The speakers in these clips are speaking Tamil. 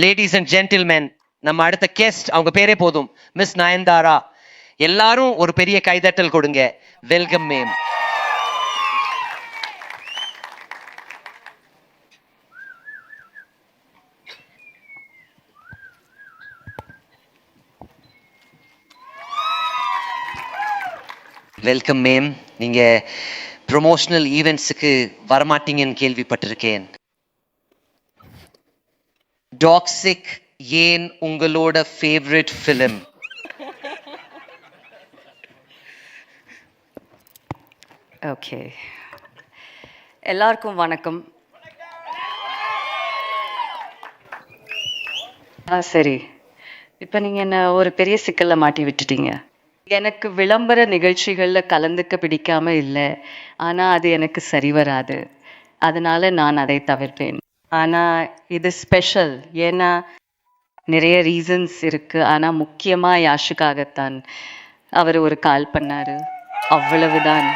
லேடிஸ் அண்ட் ஜென்டில்மென், நம்ம அடுத்த கெஸ்ட், அவங்க பேரே போதும், மிஸ் நயன்தாரா. எல்லாரும் ஒரு பெரிய கைதட்டல் கொடுங்க. Welcome ma'am. Welcome ma'am. நீங்க ப்ரொமோஷனல் ஈவெண்ட்ஸுக்கு வரமாட்டீங்கன்னு கேள்விப்பட்டிருக்கேன். டாக்ஸிக் ஏன் உங்களோட ஃபேவரட் ஃபிலிம்? ஓகே, எல்லாருக்கும் வணக்கம். சரி, இப்போ நீங்கள் என்ன ஒரு பெரிய சிக்கலில் மாட்டி விட்டுட்டீங்க. எனக்கு விளம்பர நிகழ்ச்சிகளில் கலந்துக்க பிடிக்காம இல்லை, ஆனால் அது எனக்கு சரி வராது. அதனால நான் அதை தவிர்ப்பேன். ஆனால் இது ஸ்பெஷல், ஏன்னா நிறைய ரீசன்ஸ் இருக்குது. ஆனால் முக்கியமாக யாஷுக்காகத்தான். அவர் ஒரு கால் பண்ணார், அவ்வளவுதான்.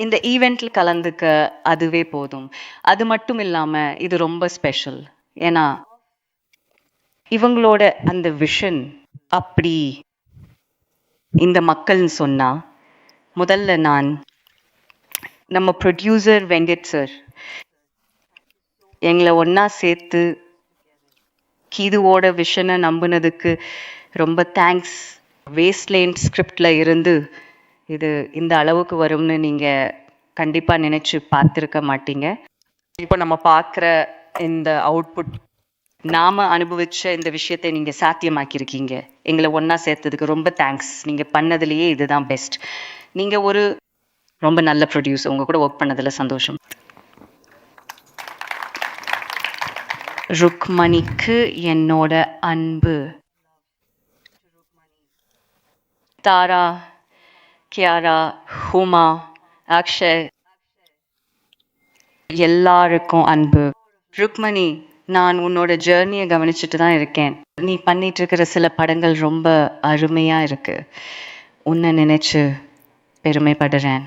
இந்த ஈவெண்ட்டில் கலந்துக்க அதுவே போதும். அது மட்டும் இல்லாமல் இது ரொம்ப ஸ்பெஷல், ஏன்னா இவங்களோட அந்த விஷன் அப்படி இந்த மக்கள்னு சொன்னால், முதல்ல நான் நம்ம ப்ரொடியூசர் வெங்கட் சார் எங்களை ஒன்றா சேர்த்து கீதுவோட விஷனை நம்பினதுக்கு ரொம்ப தேங்க்ஸ். வேஸ்ட்லேண்ட் ஸ்கிரிப்டில் இருந்து இது இந்த அளவுக்கு வரும்னு நீங்கள் கண்டிப்பாக நினச்சி பார்த்துருக்க மாட்டீங்க. இப்போ நம்ம பார்க்குற இந்த அவுட்புட், நாம் அனுபவித்த இந்த விஷயத்தை நீங்கள் சாத்தியமாக்கியிருக்கீங்க. எங்களை ஒன்றா சேர்த்ததுக்கு ரொம்ப தேங்க்ஸ். நீங்கள் பண்ணதுலேயே இதுதான் பெஸ்ட். நீங்கள் ஒரு ரொம்ப நல்ல ப்ரொடியூசர். உங்கள் கூட ஒர்க் பண்ணதில் சந்தோஷம். ருக்மணிக்கு என்னோட அன்பு. தாரா, கியாரா, ஹுமா, அக்ஷய், எல்லாருக்கும் அன்பு. ருக்மணி, நான் உன்னோட ஜேர்னியை கவனிச்சுட்டு தான் இருக்கேன். நீ பண்ணிட்டு இருக்கிற சில படங்கள் ரொம்ப அருமையாக இருக்கு. உன்னை நினைச்சு பெருமைப்படுறேன்.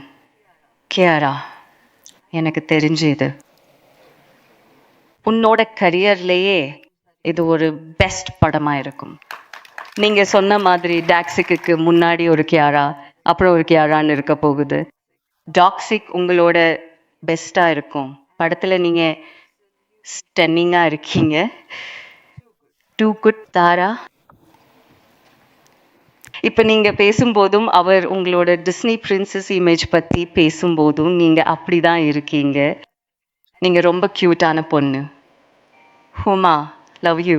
கியாரா, எனக்கு தெரிஞ்சு இது உன்னோட கரியர்லேயே இது ஒரு பெஸ்ட் படமாக இருக்கும். நீங்கள் சொன்ன மாதிரி டாக்ஸிக்கு முன்னாடி ஒரு கியாரா, அப்புறம் ஒரு கியாரான்னு இருக்க போகுது. டாக்ஸிக் உங்களோட பெஸ்ட்டாக இருக்கும். படத்தில் நீங்கள் ஸ்டன்னிங்காக இருக்கீங்க. Two good. தாரா, இப்போ நீங்கள் பேசும்போதும் அவர் உங்களோட டிஸ்னி பிரின்சஸ் இமேஜ் பற்றி பேசும்போதும் நீங்கள் அப்படி தான் இருக்கீங்க. நீங்கள் ரொம்ப க்யூட்டான பொண்ணு. ஹுமா, லவ் யூ.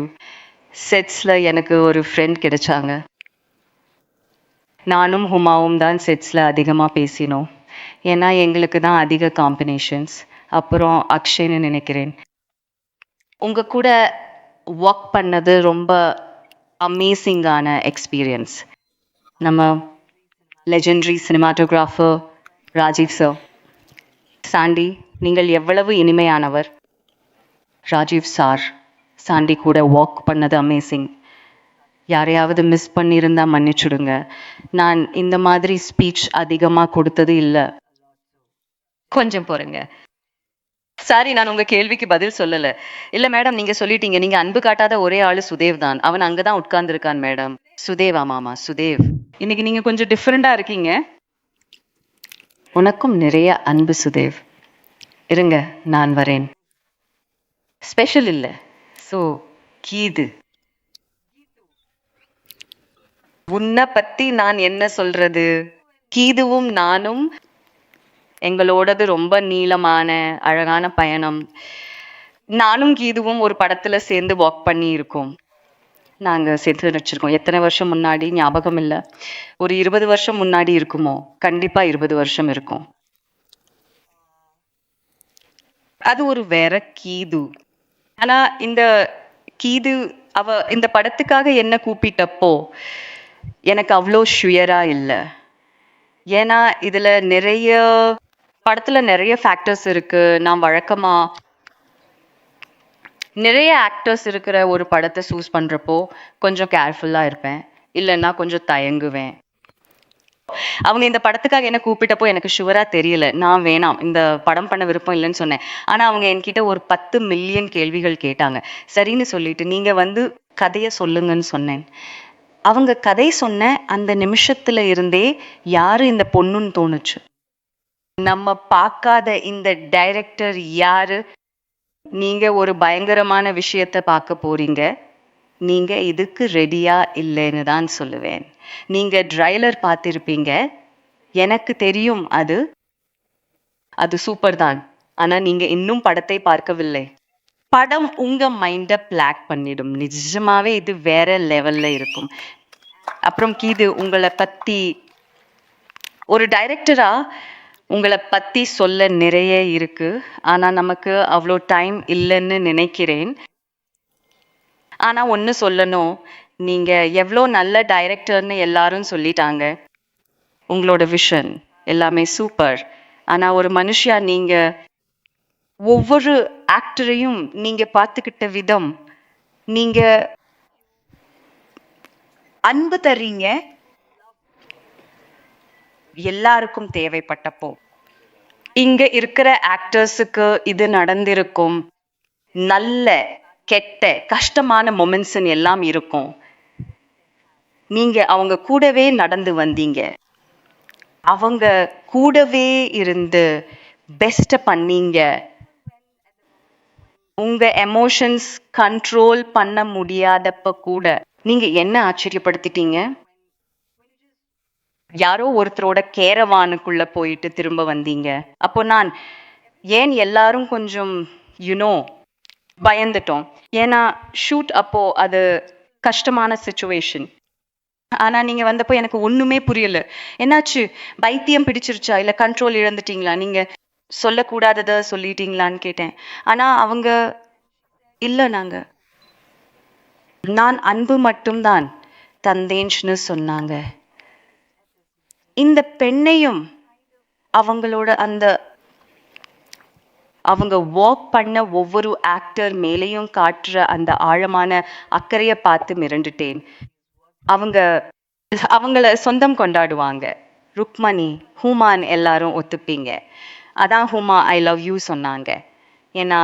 செட்ஸில் எனக்கு ஒரு ஃப்ரெண்ட் கிடைச்சாங்க. நானும் ஹுமாவும் தான் செட்ஸில் அதிகமாக பேசினோம், ஏன்னா எங்களுக்கு தான் அதிக காம்பினேஷன்ஸ். அப்புறம் அக்ஷய்னு நினைக்கிறேன். உங்கள் கூட ஒர்க் பண்ணது ரொம்ப அமேசிங்கான எக்ஸ்பீரியன்ஸ். நம்ம legendary cinematographer Rajeev sir. Sandy, நீங்கள் எவ்வளவு இனிமையானவர். ராஜீவ் சார், சாண்டி கூட ஒர்க் பண்ணது அமேசிங். யாரையாவது மிஸ் பண்ணியிருந்தால் மன்னிச்சுடுங்க. நான் இந்த மாதிரி ஸ்பீச் அதிகமாக கொடுத்தது இல்லை. கொஞ்சம் போகிறேங்க. சாரி, நான் உங்கள் கேள்விக்கு பதில் சொல்லலை. இல்லை மேடம், நீங்கள் சொல்லிட்டீங்க. நீங்கள் அன்பு காட்டாத ஒரே ஆள் சுதேவ் தான். அவன் அங்கே தான் உட்கார்ந்துருக்கான் மேடம். சுதேவ், ஆமாம் சுதேவ். இன்னைக்கு நீங்கள் கொஞ்சம் டிஃப்ரெண்ட்டாக இருக்கீங்க. உனக்கும் நிறைய அன்பு சுதேவ். இருங்க, நான் வரேன். ஸ்பெஷல் இல்லை. ஸோ கீது, உன்னை பற்றி நான் என்ன சொல்கிறது? கீதுவும் நானும் எங்களோடது ரொம்ப நீளமான அழகான பயணம். நானும் கீதுவும் ஒரு படத்தில் சேர்ந்து ஒர்க் பண்ணி இருக்கோம். நாங்கள் சேர்த்து நடிச்சிருக்கோம். எத்தனை வருஷம் முன்னாடி ஞாபகம் இல்லை, ஒரு 20 வருஷம் முன்னாடி இருக்குமோ. கண்டிப்பாக 20 வருஷம் இருக்கும். அது ஒரு வேற கீது. ஆனால் இந்த கீது இந்த படத்துக்காக என்ன கூப்பிட்டப்போ எனக்கு அவ்வளோ ஷுயராக இல்லை. ஏன்னா இதில் படத்தில் நிறைய ஃபேக்டர்ஸ் இருக்குது. நான் வழக்கமாக நிறைய ஆக்டர்ஸ் இருக்கிற ஒரு படத்தை சூஸ் பண்ணுறப்போ கொஞ்சம் கேர்ஃபுல்லாக இருப்பேன், இல்லைன்னா கொஞ்சம் தயங்குவேன். அவங்க இந்த படத்துக்காக என்ன கூப்பிட்டப்போ எனக்கு ஷுவரா தெரியல. நான் வேணாம், இந்த படம் பண்ண விருப்பம் இல்லைன்னு சொன்னேன். ஆனா அவங்க என்கிட்ட ஒரு 10 மில்லியன் கேள்விகள் கேட்டாங்க. சரின்னு சொல்லிட்டு நீங்க வந்து கதைய சொல்லுங்கன்னு சொன்னேன். அவங்க கதை சொன்ன அந்த நிமிஷத்துல இருந்தே யாரு இந்த பொண்ணுன்னு தோணுச்சு. நம்ம பார்க்காத இந்த டைரக்டர் யாரு? நீங்க ஒரு பயங்கரமான விஷயத்த பார்க்க போறீங்க. நீங்க இதுக்கு ரெடியா இல்லைன்னு தான் சொல்லுவேன். நீங்க ட்ரைலர் பார்த்திருப்பீங்க. எனக்கு தெரியும் அது சூப்பர் தான். ஆனா நீங்க இன்னும் படத்தை பார்க்கவில்லை. படம் உங்க மைண்ட பிளாக் பண்ணிடும். நிஜமாவே இது வேற லெவல்ல இருக்கும். அப்புறம் கீது, உங்களை பத்தி ஒரு டைரக்டரா உங்களை பத்தி சொல்ல நிறைய இருக்கு. ஆனா நமக்கு அவ்வளோ டைம் இல்லைன்னு நினைக்கிறேன். ஆனா ஒண்ணு சொல்லணும், நீங்க எவ்வளோ நல்ல டைரக்டர்னு எல்லாரும் சொல்லிட்டாங்க. உங்களோட விஷன் எல்லாமே சூப்பர். ஆனா ஒரு மனுஷியா நீங்க ஒவ்வொரு ஆக்டரையும் நீங்க பார்த்துக்கிட்ட விதம், நீங்க அன்பு தர்றீங்க எல்லாருக்கும் தேவைப்பட்டப்போ. இங்க இருக்கிற ஆக்டர்ஸுக்கு இது நடந்திருக்கும். நல்ல கெட்ட கஷ்டமான மொமெண்ட்ஸ் எல்லாம் இருக்கும். நீங்க அவங்க கூடவே நடந்து வந்தீங்க. அவங்க கூடவே இருந்து பெஸ்ட் பண்ணீங்க. உங்க எமோஷன்ஸ் கண்ட்ரோல் பண்ண முடியாதப்ப கூட நீங்க என்ன ஆச்சரியப்படுத்திட்டீங்க? யாரோ ஒருத்தரோட கேரவானுக்குள்ள போயிட்டு திரும்ப வந்தீங்க. அப்போ நான் ஏன் எல்லாரும் கொஞ்சம் பயந்துட்டோம். ஏன்னா ஷூட் அப்போ அது கஷ்டமான சிச்சுவேஷன். ஆனா நீங்க வந்தப்போ எனக்கு ஒண்ணுமே புரியல. என்னாச்சு? பைத்தியம் பிடிச்சிருச்சா, இல்ல கண்ட்ரோல் இழந்துட்டீங்களா, நீங்க சொல்லக்கூடாதத சொல்லிட்டீங்களான்னு கேட்டேன். ஆனா அவங்க இல்ல, நான் அன்பு மட்டும்தான் தந்தேன்னு சொன்னாங்க. இந்த பெண்ணையும் அவங்களோட அவங்க வாக் பண்ண ஒவ்வொரு ஆக்டர் மேலேயும் காட்டுற அந்த ஆழமான அக்கறையை பார்த்து மிரண்டுட்டேன். அவங்கள சொந்தம் கொண்டாடுவாங்க. ருக்மணி, ஹூமான் எல்லாரும் ஒத்துப்பீங்க. அதான் ஹூமா ஐ லவ் யூ சொன்னாங்க. ஏன்னா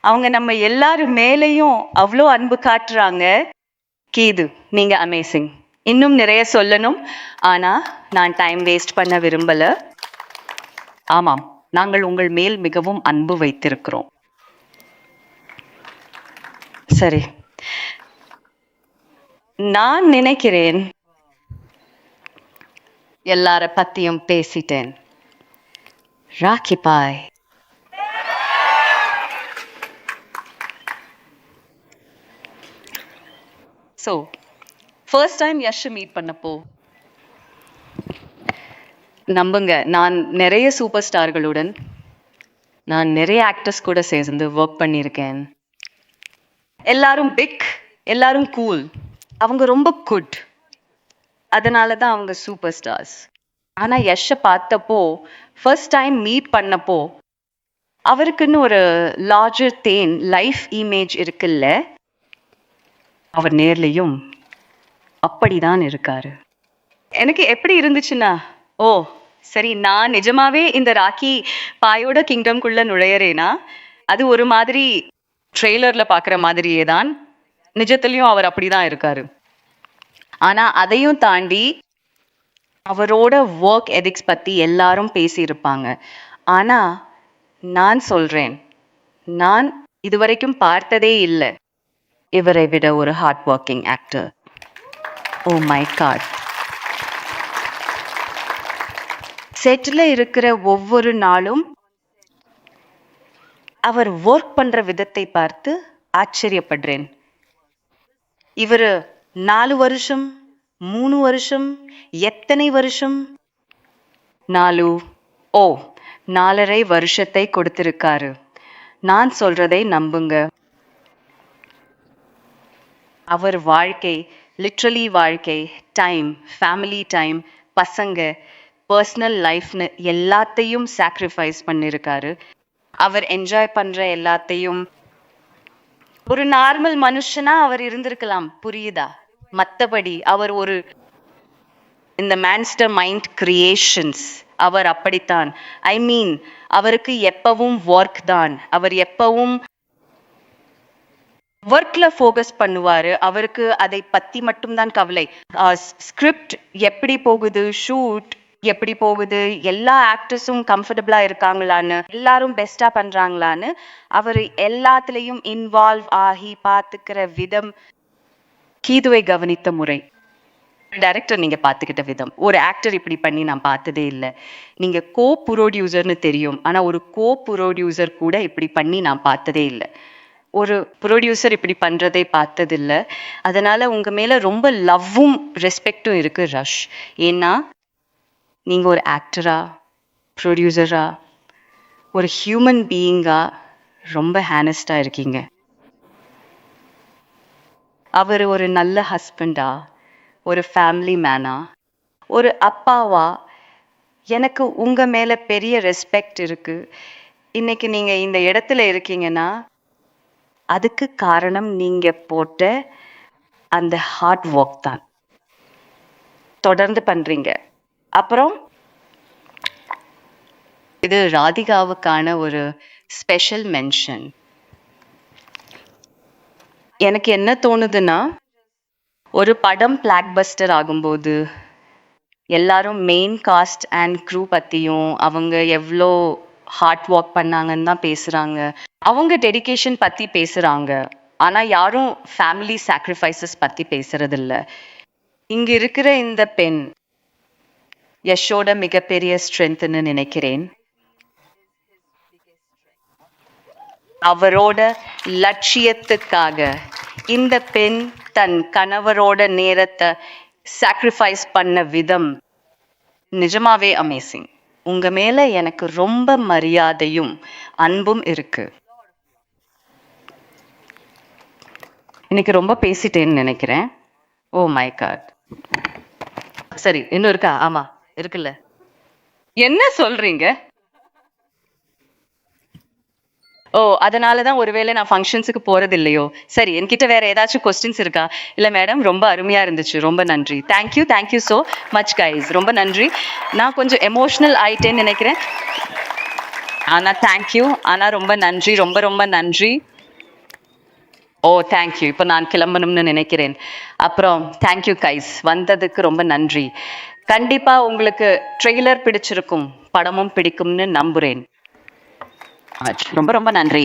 அவங்க நம்ம எல்லாரும் மேலேயும் அவ்வளோ அன்பு காட்டுறாங்க. கீது, நீங்க அமேசிங். இன்னும் நிறைய சொல்லணும், ஆனா நான் டைம் வேஸ்ட் பண்ண விரும்பல. ஆமாம், நாங்கள் உங்கள் மேல் மிகவும் அன்பு வைத்திருக்கிறோம். சரி, நான் நினைக்கிறேன் எல்லார பத்தியும் பேசிட்டேன். Rocky Bhai. So first time Yash meet பண்ணப்போ நம்புங்க, நான் நிறைய சூப்பர் ஸ்டார்களுடன், நான் நிறைய ஆக்டர்ஸ் கூட சேர்ந்து ஒர்க் பண்ணியிருக்கேன். எல்லாரும் பிக், எல்லாரும் கூல், அவங்க ரொம்ப குட். அதனால தான் அவங்க சூப்பர் ஸ்டார்ஸ். ஆனா யஷை பார்த்தப்போ, ஃபர்ஸ்ட் டைம் மீட் பண்ணப்போ, அவருக்குன்னு ஒரு லார்ஜர் தேன் லைஃப் இமேஜ் இருக்குல்ல, அவர் நேர்லையும் அப்படிதான் இருக்காரு. எனக்கு எப்படி இருந்துச்சுன்னா, ஓ சரி, நான் நிஜமாவே இந்த ராக்கி பாயோட கிங்டம்குள்ள நுழையறேனா? அது ஒரு மாதிரி ட்ரெய்லர்ல பார்க்குற மாதிரியே தான், நிஜத்துலயும் அவர் அப்படிதான் இருக்காரு. ஆனா அதையும் தாண்டி அவரோட ஒர்க் எதிக்ஸ் பத்தி எல்லாரும் பேசியிருப்பாங்க. ஆனா நான் சொல்றேன், நான் இதுவரைக்கும் பார்த்ததே இல்லை இவரை விட ஒரு hard working actor. Oh my god. செட்டில் இருக்கிற ஒவ்வொரு நாளும் அவர் ஒர்க் பண்ற விதத்தை பார்த்து ஆச்சரியப்படுறேன். இவர் 4 வருஷம், 3 வருஷம், எத்தனை வருஷம்? 4.5 வருஷத்தை கொடுத்திருக்காரு. நான் சொல்றதை நம்புங்க. அவர் வாழ்க்கை, லிட்ரலி வாழ்க்கை, டைம், ஃபேமிலி டைம், பசங்க, பர்சனல் லைஃப்னு எல்லாத்தையும் சாக்ரிஃபைஸ் பண்ணியிருக்காரு. அவர் என்ஜாய் பண்ற எல்லாத்தையும் ஒரு நார்மல் மனுஷனா அவர் இருந்திருக்கலாம், புரியுதா? மற்றபடி அவர் ஒரு இந்த மான்ஸ்டர் மைண்ட் கிரியேஷன்ஸ் அவர் அப்படித்தான். ஐ மீன் அவருக்கு எப்பவும் ஒர்க் தான், அவர் எப்பவும் ஒர்க்ல ஃபோக்கஸ் பண்ணுவாரு, அவருக்கு அதை பத்தி மட்டும்தான் கவலை. ஸ்கிரிப்ட் எப்படி போகுது, ஷூட் எப்படி போகுது, எல்லா ஆக்டர்ஸும் கம்ஃபர்டபுளா இருக்காங்களான்னு, எல்லாரும் பெஸ்டா பண்றாங்களான்னு அவர் எல்லாத்துலயும் இன்வால்வ் ஆகி பார்த்துக்கிற விதம், கீதுவை கவனித்த முறை, டைரக்டர் நீங்க பார்த்துக்கிட்ட விதம், ஒரு ஆக்டர் இப்படி பண்ணி நான் பார்த்ததே இல்லை. நீங்க கோ ப்ரொடியூசர்னு தெரியும், ஆனா ஒரு கோ ப்ரொடியூசர் கூட இப்படி பண்ணி நான் பார்த்ததே இல்லை. ஒரு ப்ரொடியூசர் இப்படி பண்றதை பார்த்ததில்லை. அதனால உங்க மேல ரொம்ப லவ்வும் ரெஸ்பெக்டும் இருக்கு ரஷ். ஏன்னா நீங்க ஒரு ஆக்டரா, ப்ரொடியூசரா, ஒரு ஹியூமன் பீயிங்கா ரொம்ப ஹானஸ்டா இருக்கீங்க. அவர் ஒரு நல்ல ஹஸ்பண்டா, ஒரு ஃபேமிலி மேனா, ஒரு அப்பாவா எனக்கு உங்க மேல பெரிய ரெஸ்பெக்ட் இருக்கு. இன்னைக்கு நீங்க இந்த இடத்துல இருக்கீங்கன்னா அதுக்கு காரணம் நீங்க போட்ட அந்த ஹார்ட் ஒர்க் தான். தொடர்ந்து பண்றீங்க. அப்புறம் இது ராதிகாவுக்கான ஒரு ஸ்பெஷல் மென்ஷன். எனக்கு என்ன தோணுதுன்னா, ஒரு படம் பிளாக் பஸ்டர் ஆகும்போது எல்லாரும் மெயின் காஸ்ட் அண்ட் க்ரூ பத்தியும் அவங்க எவ்வளோ ஹார்ட் ஒர்க் பண்ணாங்கன்னு தான் பேசுறாங்க, அவங்க டெடிகேஷன் பத்தி பேசுறாங்க. ஆனா யாரும் ஃபேமிலி சாக்ரிஃபைசஸ் பத்தி பேசுறது இல்ல. இங்க இருக்கிற இந்த பெண் யஷோட மிகப்பெரிய ஸ்ட்ரென்த்னு நினைக்கிறேன். அவரோட லட்சியத்துக்காக இந்த பெண் தன் கணவரோட நேரத்தை சாக்ரிஃபைஸ் பண்ண விதம் நிஜமாவே அமேசிங். உங்க மேல எனக்கு ரொம்ப மரியாதையும் அன்பும் இருக்கு. இன்னைக்கு ரொம்ப பேசிட்டேன்னு நினைக்கிறேன். Oh my god. சரி, இன்னும் இருக்கா? ஆமா இருக்குல்ல. என்ன சொல்றீங்க? ஓ, அதனாலதான் ஒருவேளை நான் ஃபங்க்ஷன்ஸுக்கு போறது இல்லையோ? சரி, என்கிட்ட வேற ஏதாச்சும் கொஸ்டின்ஸ் இருக்கா? இல்ல மேடம், ரொம்ப அருமையா இருந்துச்சு, ரொம்ப நன்றி. தேங்க்யூ ஸோ மச் கைஸ், ரொம்ப நன்றி. நான் கொஞ்சம் எமோஷனல் ஆயிட்டேன்னு நினைக்கிறேன். ஆனா தேங்க்யூ, ஆனா ரொம்ப நன்றி, ரொம்ப நன்றி. ஓ தேங்க்யூ. இப்போ நான் கிளம்பணும்னு நினைக்கிறேன். அப்புறம் தேங்க்யூ கைஸ், வந்ததுக்கு ரொம்ப நன்றி. கண்டிப்பா உங்களுக்கு ட்ரெய்லர் பிடிச்சிருக்கும், படமும் பிடிக்கும்னு நம்புறேன். ரொம்ப நன்றி.